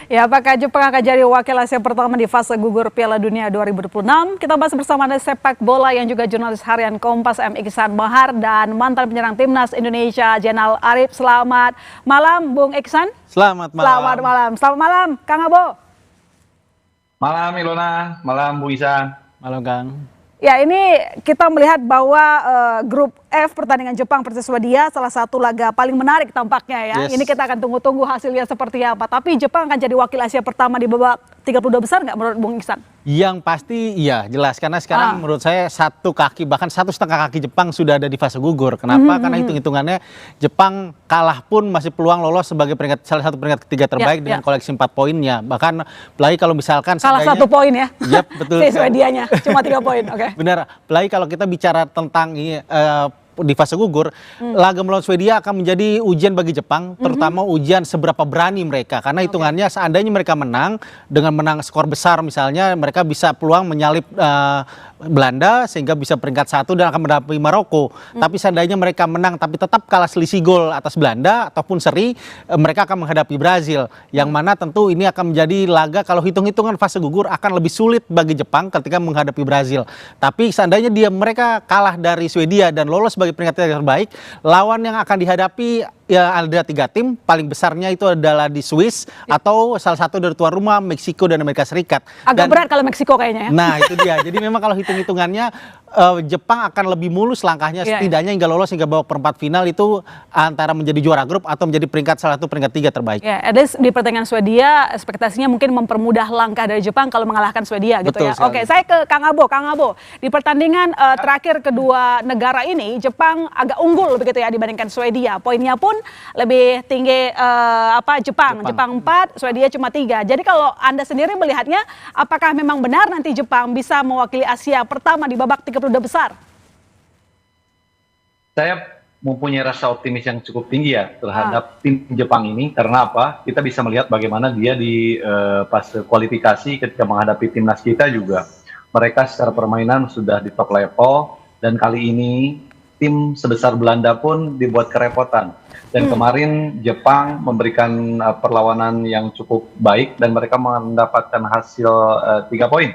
Ya, apakah Jepang akan jadi wakil Asia pertama di fase gugur Piala Dunia 2026? Kita bahas bersama ada sepak bola yang juga jurnalis harian Kompas M. Iksan Bahar dan mantan penyerang timnas Indonesia Zainal Arif. Selamat malam, Bung Iksan. Selamat malam. Selamat malam. Selamat malam, Kang Abo. Malam Ilona, malam Bu Isan. Malam Kang. Ya, ini kita melihat bahwa grup F pertandingan Jepang versus Swedia salah satu laga paling menarik tampaknya ya. Yes. Ini kita akan tunggu-tunggu hasilnya seperti apa. Tapi Jepang akan jadi wakil Asia pertama di babak 32 besar nggak menurut Bung Iksan? Yang pasti iya jelas karena sekarang menurut saya satu kaki bahkan 1,5 kaki Jepang sudah ada di fase gugur. Kenapa? Karena hitung-hitungannya Jepang kalah pun masih peluang lolos sebagai salah satu peringkat ketiga terbaik dengan koleksi 4 poinnya. Bahkan apalagi kalau misalkan Salah satu poin ya. Yap, betul. Si Swedianya cuma 3 poin. Oke. Benar. Apalagi kalau kita bicara tentang di fase gugur, laga melawan Swedia akan menjadi ujian bagi Jepang, terutama ujian seberapa berani mereka. Karena hitungannya seandainya mereka menang, dengan menang skor besar misalnya, mereka bisa peluang menyalip Belanda sehingga bisa peringkat 1 dan akan mendampingi Maroko. Tapi seandainya mereka menang tapi tetap kalah selisih gol atas Belanda ataupun seri, mereka akan menghadapi Brazil. Yang mana tentu ini akan menjadi laga kalau hitung-hitungan fase gugur akan lebih sulit bagi Jepang ketika menghadapi Brazil. Tapi seandainya mereka kalah dari Swedia dan lolos sebagai peringkat terbaik, lawan yang akan dihadapi ya ada 3 tim, paling besarnya itu adalah di Swiss atau salah satu dari tuan rumah Meksiko dan Amerika Serikat. Agak berat kalau Meksiko kayaknya ya. Nah itu dia, jadi memang kalau hitung-hitungannya Jepang akan lebih mulus langkahnya setidaknya hingga lolos hingga babak perempat final itu antara menjadi juara grup atau menjadi salah satu peringkat 3 terbaik. Ya, ada di pertandingan Swedia ekspektasinya mungkin mempermudah langkah dari Jepang kalau mengalahkan Swedia gitu. Betul ya. Sekali. Oke, saya ke Kang Abo. Kang Abo, di pertandingan terakhir kedua negara ini Jepang agak unggul begitu ya dibandingkan Swedia. Poinnya pun lebih tinggi Jepang 4, Swedia cuma 3. Jadi kalau Anda sendiri melihatnya apakah memang benar nanti Jepang bisa mewakili Asia pertama di babak 32 besar? Saya mempunyai rasa optimis yang cukup tinggi ya terhadap tim Jepang ini. Karena apa? Kita bisa melihat bagaimana dia di fase kualifikasi ketika menghadapi timnas kita juga. Mereka secara permainan sudah di top level dan kali ini tim sebesar Belanda pun dibuat kerepotan. Dan kemarin Jepang memberikan perlawanan yang cukup baik dan mereka mendapatkan hasil 3 poin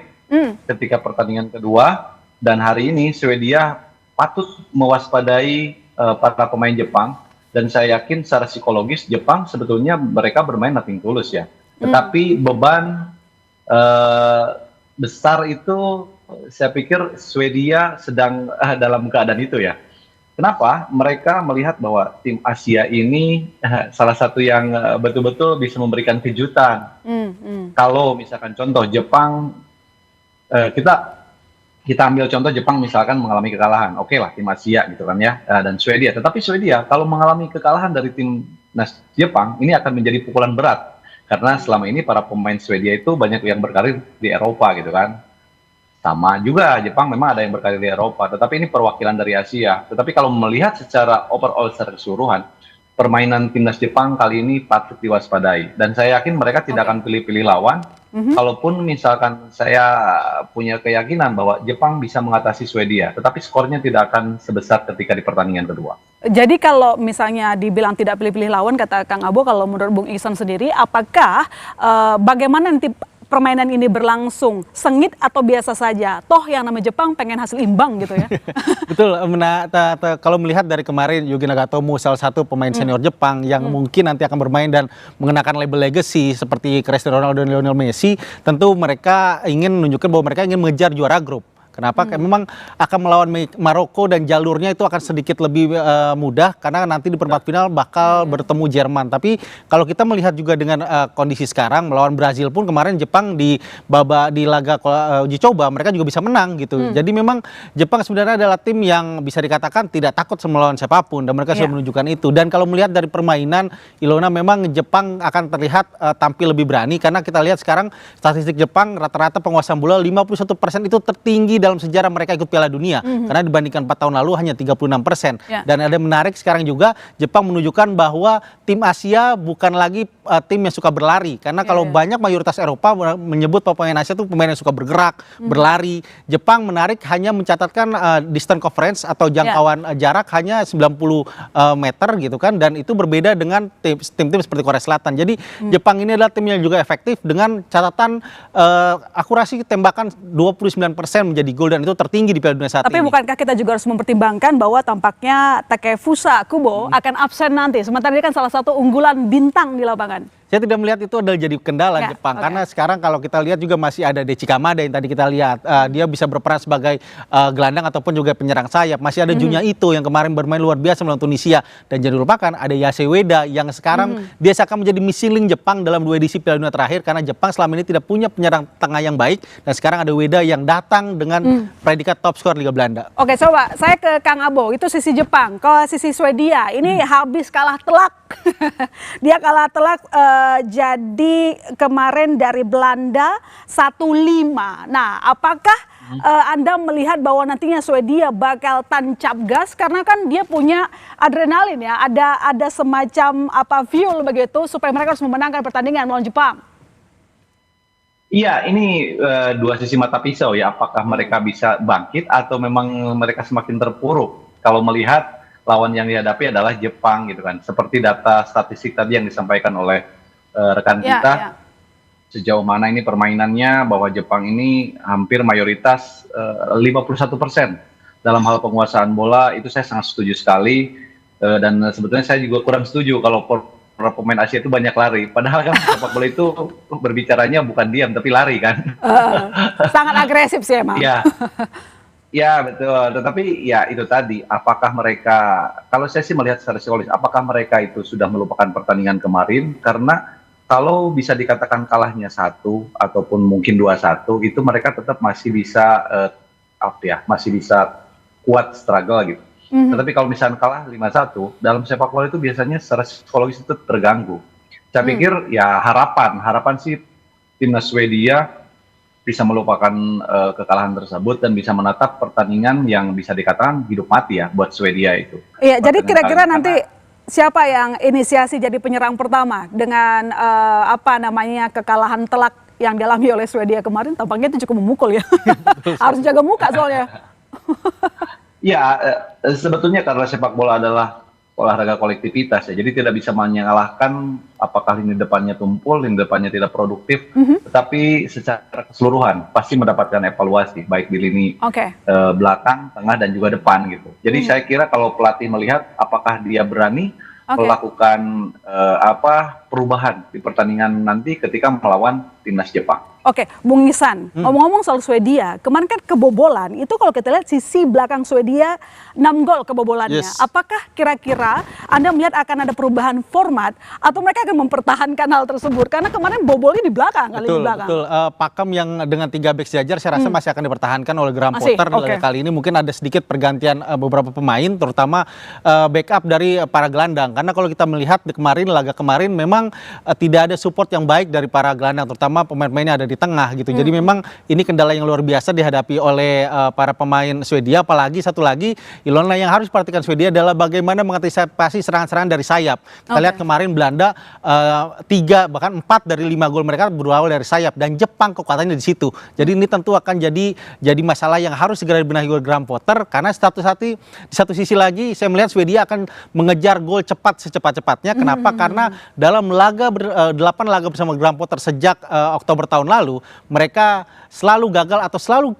ketika pertandingan kedua. Dan hari ini Swedia patut mewaspadai para pemain Jepang. Dan saya yakin secara psikologis Jepang sebetulnya mereka bermain nothing tulus ya. Tetapi beban besar itu saya pikir Swedia sedang dalam keadaan itu ya. Kenapa? Mereka melihat bahwa tim Asia ini salah satu yang betul-betul bisa memberikan kejutan. Kalau misalkan contoh Jepang, kita ambil contoh Jepang misalkan mengalami kekalahan. Oke lah tim Asia gitu kan ya, dan Swedia. Tetapi Swedia kalau mengalami kekalahan dari timnas Jepang, ini akan menjadi pukulan berat. Karena selama ini para pemain Swedia itu banyak yang berkarir di Eropa gitu kan. Sama juga Jepang memang ada yang berkarir di Eropa, tetapi ini perwakilan dari Asia. Tetapi kalau melihat secara overall secara keseluruhan, permainan timnas Jepang kali ini patut diwaspadai. Dan saya yakin mereka tidak akan pilih-pilih lawan. Kalaupun misalkan saya punya keyakinan bahwa Jepang bisa mengatasi Swedia, tetapi skornya tidak akan sebesar ketika di pertandingan kedua. Jadi kalau misalnya dibilang tidak pilih-pilih lawan, kata Kang Abo, kalau menurut Bung Iksan sendiri, apakah bagaimana nanti permainan ini berlangsung sengit atau biasa saja? Toh yang namanya Jepang pengen hasil imbang gitu ya. Betul, kalau melihat dari kemarin Yuki Nagatomo salah satu pemain senior Jepang yang mungkin nanti akan bermain dan mengenakan label legacy seperti Cristiano Ronaldo dan Lionel Messi, tentu mereka ingin menunjukkan bahwa mereka ingin mengejar juara grup. Kenapa? Memang akan melawan Maroko dan jalurnya itu akan sedikit lebih mudah karena nanti di perempat final bakal bertemu Jerman. Tapi kalau kita melihat juga dengan kondisi sekarang melawan Brazil pun kemarin Jepang di laga uji coba mereka juga bisa menang gitu. Jadi memang Jepang sebenarnya adalah tim yang bisa dikatakan tidak takut melawan siapapun dan mereka sudah menunjukkan itu. Dan kalau melihat dari permainan Ilona memang Jepang akan terlihat tampil lebih berani karena kita lihat sekarang statistik Jepang rata-rata penguasaan bola 51% itu tertinggi dalam sejarah mereka ikut Piala Dunia. Karena dibandingkan 4 tahun lalu hanya 36%. Dan ada menarik sekarang juga Jepang menunjukkan bahwa tim Asia bukan lagi tim yang suka berlari. Karena kalau banyak mayoritas Eropa menyebut pemain Asia itu pemain yang suka bergerak, berlari. Jepang menarik hanya mencatatkan distance coverage atau jangkauan jarak hanya 90 meter gitu kan. Dan itu berbeda dengan tim-tim seperti Korea Selatan. Jadi Jepang ini adalah tim yang juga efektif dengan catatan akurasi tembakan 29% menjadi gol, dan itu tertinggi di Piala Dunia saat ini. Tapi bukankah kita juga harus mempertimbangkan bahwa tampaknya Takefusa Kubo akan absen nanti, sementara dia kan salah satu unggulan bintang di lapangan. Saya tidak melihat itu adalah jadi kendala Jepang, karena sekarang kalau kita lihat juga masih ada Daichi Kamada yang tadi kita lihat, dia bisa berperan sebagai gelandang ataupun juga penyerang sayap. Masih ada Junya Ito yang kemarin bermain luar biasa melawan Tunisia, dan jangan dilupakan ada Yase Ueda yang sekarang dia akan menjadi missing link Jepang dalam 2 edisi Piala Dunia terakhir, karena Jepang selama ini tidak punya penyerang tengah yang baik, dan sekarang ada Ueda yang datang dengan predikat top skor Liga Belanda. Oke, coba saya ke Kang Abo, itu sisi Jepang. Kalau sisi Swedia ini habis kalah telak. Dia kalah telak jadi kemarin dari Belanda 1-5. Nah, apakah Anda melihat bahwa nantinya Swedia bakal tancap gas karena kan dia punya adrenalin ya, ada semacam fuel begitu supaya mereka harus memenangkan pertandingan melawan Jepang? Iya, ini dua sisi mata pisau ya. Apakah mereka bisa bangkit atau memang mereka semakin terpuruk? Kalau melihat lawan yang dihadapi adalah Jepang gitu kan. Seperti data statistik tadi yang disampaikan oleh rekan kita, sejauh mana ini permainannya, bahwa Jepang ini hampir mayoritas 51% dalam hal penguasaan bola. Itu saya sangat setuju sekali, dan sebetulnya saya juga kurang setuju kalau para pemain Asia itu banyak lari. Padahal kan sepak bola itu berbicaranya bukan diam tapi lari kan. Sangat agresif sih emang. Ya betul, tetapi ya itu tadi, apakah mereka, kalau saya sih melihat secara psikologis, apakah mereka itu sudah melupakan pertandingan kemarin? Karena kalau bisa dikatakan kalahnya 1 ataupun mungkin 2-1, itu mereka tetap masih bisa masih bisa kuat struggle gitu. Tetapi kalau misalnya kalah 5-1, dalam sepak bola itu biasanya secara psikologis itu terganggu. Saya pikir ya harapan sih timnas Swedia bisa melupakan kekalahan tersebut dan bisa menatap pertandingan yang bisa dikatakan hidup mati ya buat Swedia itu. Iya, jadi kira-kira nanti siapa yang inisiasi jadi penyerang pertama dengan kekalahan telak yang dialami oleh Swedia kemarin? Tampaknya itu cukup memukul ya. Harus jaga muka soalnya. Ya, sebetulnya karena sepak bola adalah olahraga kolektivitas ya, jadi tidak bisa menyalahkan apakah lini depannya tumpul, lini depannya tidak produktif, tetapi secara keseluruhan pasti mendapatkan evaluasi baik di lini belakang, tengah dan juga depan gitu. Jadi saya kira kalau pelatih melihat apakah dia berani melakukan perubahan di pertandingan nanti ketika melawan timnas Jepang. Oke, Bung Ihsan, ngomong-ngomong soal Swedia, kemarin kan kebobolan, itu kalau kita lihat sisi belakang Swedia 6 gol kebobolannya. Apakah kira-kira Anda melihat akan ada perubahan format atau mereka akan mempertahankan hal tersebut? Karena kemarin bobolnya di belakang, betul. Pakem yang dengan 3 back sejajar saya rasa masih akan dipertahankan oleh Graham Potter. Kali ini mungkin ada sedikit pergantian beberapa pemain, terutama backup dari para gelandang. Karena kalau kita melihat di laga kemarin memang tidak ada support yang baik dari para gelandang, terutama pemain-pemainnya ada di tengah gitu. Jadi memang ini kendala yang luar biasa dihadapi oleh para pemain Swedia. Apalagi satu lagi, Ilona, yang harus diperhatikan Swedia adalah bagaimana mengantisipasi serangan-serangan dari sayap. Kita lihat kemarin Belanda 3 bahkan 4 dari 5 gol mereka berawal dari sayap, dan Jepang kekuatannya di situ. Jadi ini tentu akan jadi masalah yang harus segera dibenahi oleh Graham Potter, karena di satu sisi lagi saya melihat Swedia akan mengejar gol cepat secepat-cepatnya. Kenapa? Karena dalam 8 laga bersama Graham Potter sejak Oktober tahun lalu, mereka selalu gagal atau selalu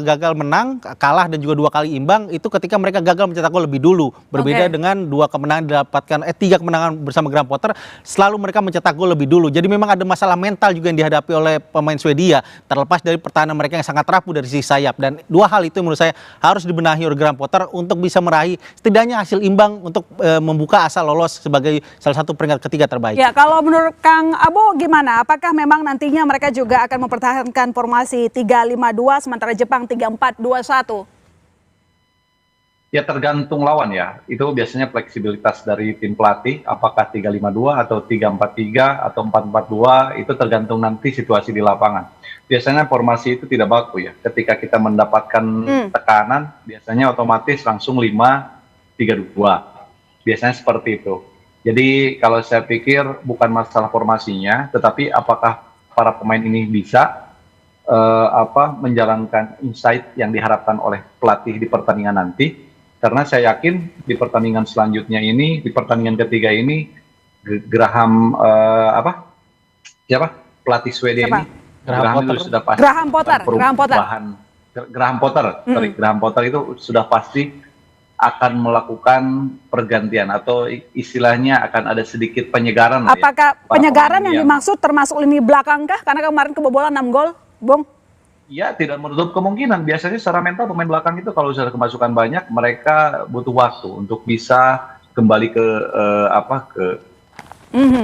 gagal menang, kalah dan juga 2 kali imbang itu ketika mereka gagal mencetak gol lebih dulu. Berbeda dengan 2 kemenangan didapatkan 3 kemenangan bersama Graham Potter, selalu mereka mencetak gol lebih dulu. Jadi memang ada masalah mental juga yang dihadapi oleh pemain Swedia, terlepas dari pertahanan mereka yang sangat rapuh dari sisi sayap. Dan 2 hal itu menurut saya harus dibenahi oleh Graham Potter untuk bisa meraih setidaknya hasil imbang untuk membuka asa lolos sebagai salah satu peringkat ketiga terbaik. Ya, kalau menurut Kang Abo gimana? Apakah memang nantinya mereka juga akan mempertahankan formasi 3-5-2 sementara Jepang 3-4-2-1? Ya tergantung lawan ya. Itu biasanya fleksibilitas dari tim pelatih, apakah 3-5-2 atau 3-4-3 atau 4-4-2, itu tergantung nanti situasi di lapangan. Biasanya formasi itu tidak baku ya. Ketika kita mendapatkan tekanan, biasanya otomatis langsung 5-3-2. Biasanya seperti itu. Jadi kalau saya pikir bukan masalah formasinya, tetapi apakah para pemain ini bisa menjalankan insight yang diharapkan oleh pelatih di pertandingan nanti. Karena saya yakin di pertandingan selanjutnya ini, di pertandingan ketiga ini, Graham pelatih Swedia ini, Graham itu sudah pasti Graham Potter itu sudah pasti akan melakukan pergantian atau istilahnya akan ada sedikit penyegaran. Apakah penyegaran yang dimaksud termasuk lini belakang kah? Karena kemarin kebobolan 6 gol, Bung. Ya, tidak menutup kemungkinan. Biasanya secara mental pemain belakang itu kalau sudah kemasukan banyak, mereka butuh waktu untuk bisa kembali ke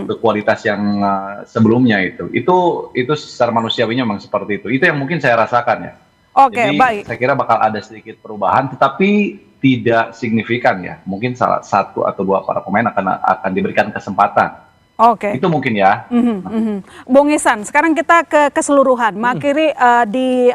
ke kualitas yang sebelumnya itu. Itu secara manusiawinya memang seperti itu. Itu yang mungkin saya rasakan ya. Oke, baik. Saya kira bakal ada sedikit perubahan, tetapi tidak signifikan ya. Mungkin salah satu atau dua para pemain akan diberikan kesempatan. Oke. Itu mungkin ya. Bung Ihsan, sekarang kita ke keseluruhan. Makiri di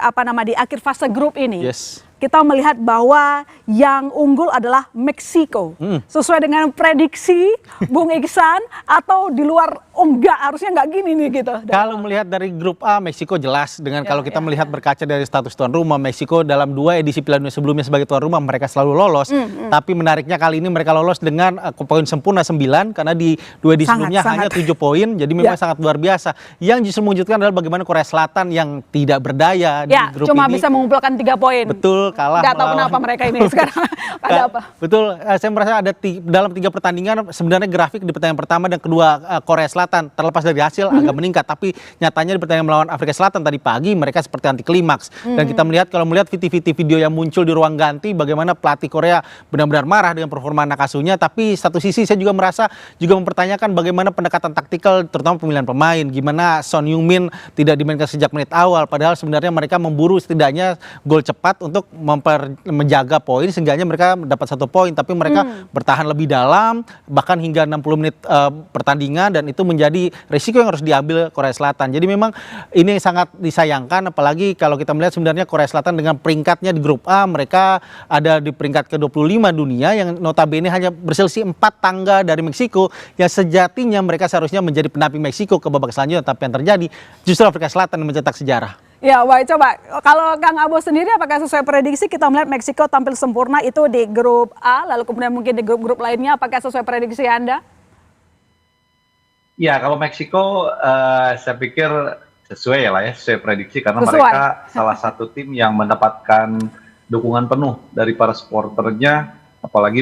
akhir fase grup ini. Yes. Kita melihat bahwa yang unggul adalah Meksiko. Sesuai dengan prediksi Bung Ihsan atau di luar enggak, harusnya enggak gini nih gitu. Kalau melihat dari grup A, Meksiko jelas dengan kalau kita melihat berkaca dari status tuan rumah, Meksiko dalam 2 edisi Piala Dunia sebelumnya sebagai tuan rumah mereka selalu lolos. Tapi menariknya kali ini mereka lolos dengan poin sempurna 9 karena di 2 edisi sebelumnya hanya 7 poin. Jadi memang sangat luar biasa. Yang justru mewujudkan adalah bagaimana Korea Selatan yang tidak berdaya di grup cuma ini. Bisa mengumpulkan 3 poin. Betul, kalah. Nggak tahu kenapa mereka ini sekarang ada apa. Betul, saya merasa ada dalam 3 pertandingan sebenarnya grafik di pertandingan pertama dan kedua Korea Selatan terlepas dari hasil agak meningkat, tapi nyatanya di pertandingan melawan Afrika Selatan tadi pagi mereka seperti anti klimaks. Dan kita melihat kalau melihat video yang muncul di ruang ganti bagaimana pelatih Korea benar-benar marah dengan performa Nakasunya, tapi satu sisi saya juga merasa juga mempertanyakan bagaimana pendekatan taktikal terutama pemilihan pemain, gimana Son Heung-min tidak dimainkan sejak menit awal padahal sebenarnya mereka memburu setidaknya gol cepat untuk menjaga poin sehingga mereka dapat 1 poin, tapi mereka bertahan lebih dalam bahkan hingga 60 menit pertandingan dan itu menjadi risiko yang harus diambil Korea Selatan. Jadi memang ini sangat disayangkan apalagi kalau kita melihat sebenarnya Korea Selatan dengan peringkatnya di grup A mereka ada di peringkat ke-25 dunia yang notabene hanya berselisih 4 tangga dari Meksiko yang sejatinya mereka seharusnya menjadi pendamping Meksiko ke babak selanjutnya, tapi yang terjadi justru Afrika Selatan yang mencetak sejarah. Ya, baik, coba kalau Kang Abo sendiri apakah sesuai prediksi kita melihat Meksiko tampil sempurna itu di grup A, lalu kemudian mungkin di grup-grup lainnya apakah sesuai prediksi Anda? Ya, kalau Meksiko saya pikir sesuai sesuai prediksi karena mereka salah satu tim yang mendapatkan dukungan penuh dari para supporternya, apalagi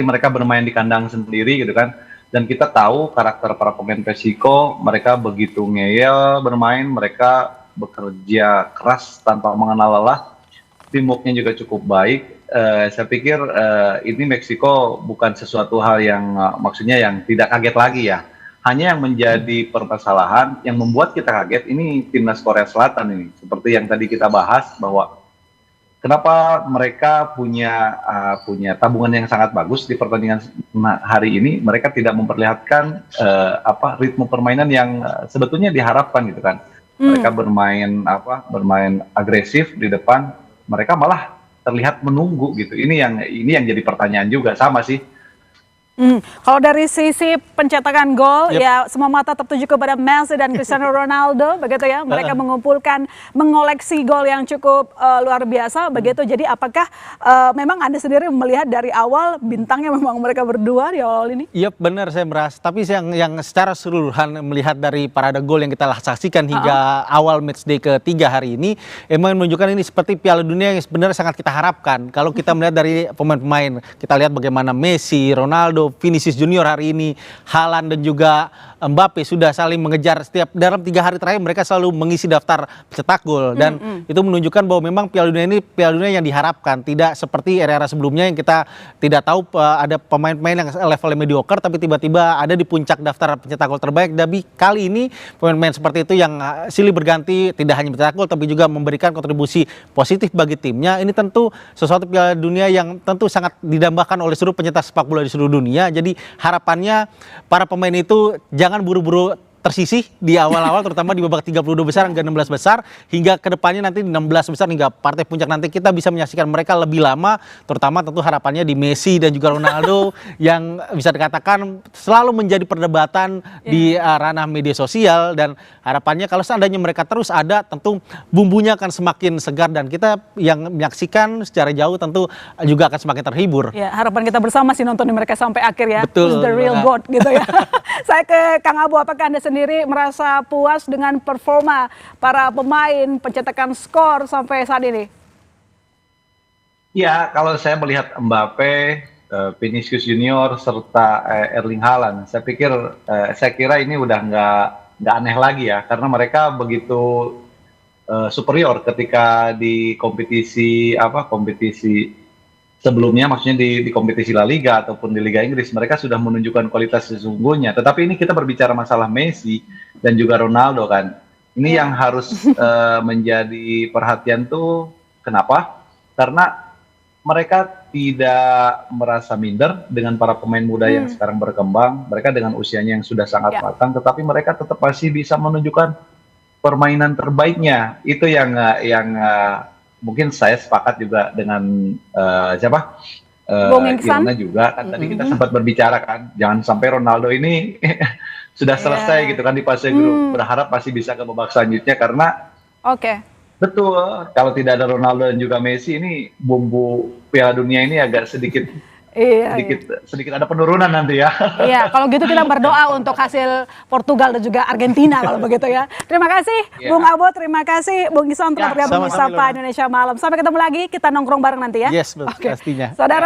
mereka bermain di kandang sendiri gitu kan. Dan kita tahu karakter para pemain Meksiko, mereka begitu ngeyel bermain, mereka bekerja keras tanpa mengenal lelah, teamworknya juga cukup baik. Saya pikir ini Meksiko bukan sesuatu hal yang maksudnya yang tidak kaget lagi ya. Hanya yang menjadi permasalahan yang membuat kita kaget ini timnas Korea Selatan ini. Seperti yang tadi kita bahas bahwa kenapa mereka punya tabungan yang sangat bagus di pertandingan hari ini, mereka tidak memperlihatkan ritme permainan yang sebetulnya diharapkan gitu kan. Mereka bermain agresif di depan, mereka malah terlihat menunggu gitu. Ini yang jadi pertanyaan juga sama sih. Kalau dari sisi pencetakan gol, ya semua mata tertuju kepada Messi dan Cristiano Ronaldo, begitu ya. Mereka mengoleksi gol yang cukup luar biasa, begitu. Jadi apakah memang Anda sendiri melihat dari awal bintangnya memang mereka berdua di awal ini? Iya, benar saya merasa. Tapi yang secara keseluruhan melihat dari parade gol yang kita saksikan hingga awal matchday ketiga hari ini, emang menunjukkan ini seperti Piala Dunia yang sebenarnya sangat kita harapkan. Kalau kita melihat dari pemain-pemain, kita lihat bagaimana Messi, Ronaldo, Vinicius Junior hari ini, Haaland dan juga Mbappe sudah saling mengejar setiap dalam 3 hari terakhir mereka selalu mengisi daftar pencetak gol dan itu menunjukkan bahwa memang Piala Dunia ini Piala Dunia yang diharapkan, tidak seperti era-era sebelumnya yang kita tidak tahu ada pemain-pemain yang levelnya mediocre tapi tiba-tiba ada di puncak daftar pencetak gol terbaik. Tapi kali ini pemain-pemain seperti itu yang silih berganti tidak hanya mencetak gol tapi juga memberikan kontribusi positif bagi timnya. Ini tentu sesuatu Piala Dunia yang tentu sangat didambakan oleh seluruh pencetak sepak bola di seluruh dunia. Jadi harapannya para pemain itu jangan buru-buru tersisih di awal-awal terutama di babak 32 besar hingga 16 besar hingga kedepannya nanti di 16 besar hingga partai puncak nanti kita bisa menyaksikan mereka lebih lama, terutama tentu harapannya di Messi dan juga Ronaldo yang bisa dikatakan selalu menjadi perdebatan di ranah media sosial dan harapannya kalau seandainya mereka terus ada tentu bumbunya akan semakin segar dan kita yang menyaksikan secara jauh tentu juga akan semakin terhibur. Ya, harapan kita bersama sih nonton mereka sampai akhir ya. Betul. Who's the real God gitu ya. Saya ke Kang Abu, apakah Anda sendiri merasa puas dengan performa para pemain, pencetakan skor sampai saat ini? Ya, kalau saya melihat Mbappe, Vinicius Junior serta Erling Haaland, saya kira ini udah nggak aneh lagi ya, karena mereka begitu superior ketika di kompetisi sebelumnya, maksudnya di kompetisi La Liga ataupun di Liga Inggris, mereka sudah menunjukkan kualitas sesungguhnya. Tetapi ini kita berbicara masalah Messi dan juga Ronaldo kan. Ini yang harus menjadi perhatian tuh kenapa? Karena mereka tidak merasa minder dengan para pemain muda yang sekarang berkembang. Mereka dengan usianya yang sudah sangat matang, tetapi mereka tetap masih bisa menunjukkan permainan terbaiknya. Itu yang mungkin saya sepakat juga dengan Kirana juga kan tadi kita sempat berbicara kan, jangan sampai Ronaldo ini sudah selesai gitu kan di fase grup, berharap masih bisa ke babak selanjutnya karena betul kalau tidak ada Ronaldo dan juga Messi ini bumbu Piala Dunia ini agak sedikit sedikit ada penurunan nanti ya. Iya, kalau gitu kita berdoa untuk hasil Portugal dan juga Argentina kalau begitu ya. Terima kasih Bung Abo, terima kasih Bung Isan telah bergabung di Sapa Indonesia Malam. Sampai ketemu lagi, kita nongkrong bareng nanti ya. Yes, pastinya. Saudara